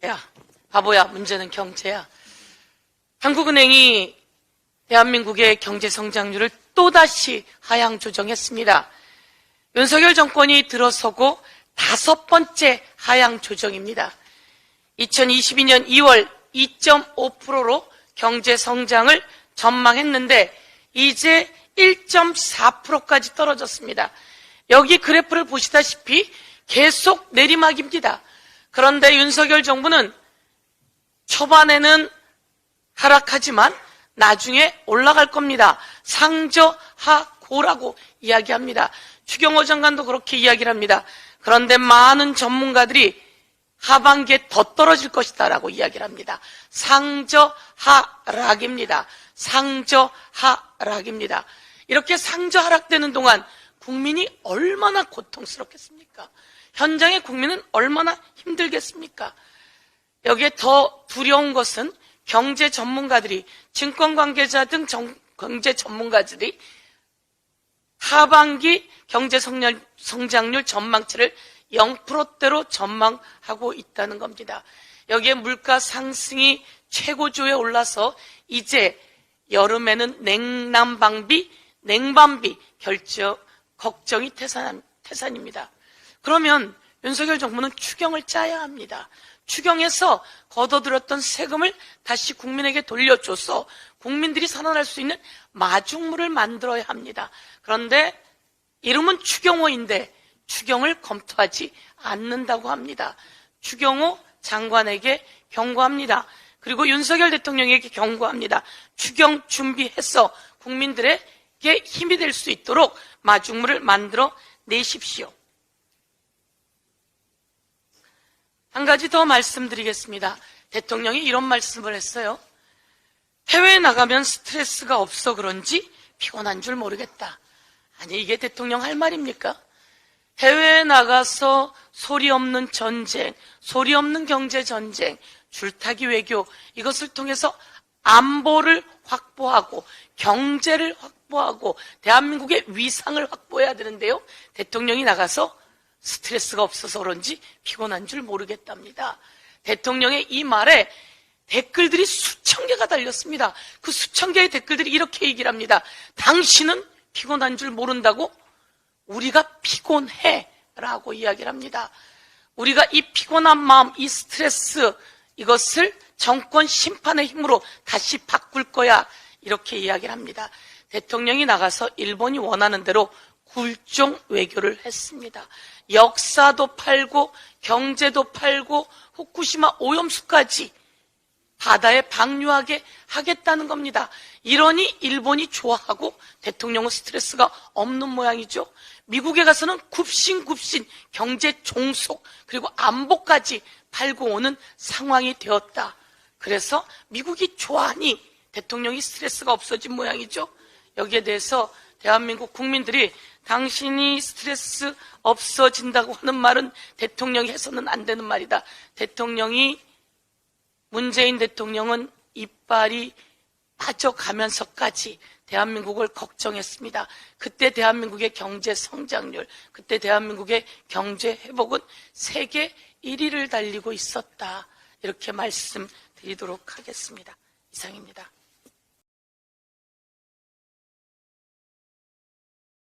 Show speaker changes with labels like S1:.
S1: 야, 바보야, 문제는 경제야. 한국은행이 대한민국의 경제 성장률을 또다시 하향 조정했습니다. 윤석열 정권이 들어서고 5번째 하향 조정입니다. 2022년 2월 2.5%로 경제 성장을 전망했는데 이제 1.4%까지 떨어졌습니다. 여기 그래프를 보시다시피 계속 내리막입니다. 그런데 윤석열 정부는 초반에는 하락하지만 나중에 올라갈 겁니다. 상저하고라고 이야기합니다. 추경호 장관도 그렇게 이야기를 합니다. 그런데 많은 전문가들이 하반기에 더 떨어질 것이다 라고 이야기를 합니다. 상저하락입니다. 상저하락입니다. 이렇게 상저하락되는 동안 국민이 얼마나 고통스럽겠습니까? 현장의 국민은 얼마나 힘들겠습니까? 여기에 더 두려운 것은 경제 전문가들이, 증권 관계자 등 경제 전문가들이 하반기 경제 성장률 전망치를 0%대로 전망하고 있다는 겁니다. 여기에 물가 상승이 최고조에 올라서 이제 여름에는 냉방비 걱정이 태산입니다. 그러면 윤석열 정부는 추경을 짜야 합니다. 추경에서 걷어들였던 세금을 다시 국민에게 돌려줘서 국민들이 살아날 수 있는 마중물을 만들어야 합니다. 그런데 이름은 추경호인데 추경을 검토하지 않는다고 합니다. 추경호 장관에게 경고합니다. 그리고 윤석열 대통령에게 경고합니다. 추경 준비해서 국민들에게 힘이 될 수 있도록 마중물을 만들어 내십시오. 한 가지 더 말씀드리겠습니다. 대통령이 이런 말씀을 했어요. 해외에 나가면 스트레스가 없어 그런지 피곤한 줄 모르겠다. 아니, 이게 대통령 할 말입니까? 해외에 나가서 소리 없는 전쟁, 소리 없는 경제 전쟁, 줄타기 외교, 이것을 통해서 안보를 확보하고 경제를 확보하고 대한민국의 위상을 확보해야 되는데요. 대통령이 나가서 스트레스가 없어서 그런지 피곤한 줄 모르겠답니다. 대통령의 이 말에 댓글들이 수천 개가 달렸습니다. 그 수천 개의 댓글들이 이렇게 얘기를 합니다. 당신은 피곤한 줄 모른다고? 우리가 피곤해 라고 이야기를 합니다. 우리가 이 피곤한 마음, 이 스트레스, 이것을 정권 심판의 힘으로 다시 바꿀 거야, 이렇게 이야기를 합니다. 대통령이 나가서 일본이 원하는 대로 굴종 외교를 했습니다. 역사도 팔고 경제도 팔고 후쿠시마 오염수까지 바다에 방류하게 하겠다는 겁니다. 이러니 일본이 좋아하고 대통령은 스트레스가 없는 모양이죠. 미국에 가서는 굽신굽신 경제 종속 그리고 안보까지 팔고 오는 상황이 되었다. 그래서 미국이 좋아하니 대통령이 스트레스가 없어진 모양이죠. 여기에 대해서 대한민국 국민들이 당신이 스트레스 없어진다고 하는 말은 대통령이 해서는 안 되는 말이다. 문재인 대통령은 이빨이 빠져가면서까지 대한민국을 걱정했습니다. 그때 대한민국의 경제 성장률, 그때 대한민국의 경제 회복은 세계 1위를 달리고 있었다. 이렇게 말씀드리도록 하겠습니다. 이상입니다.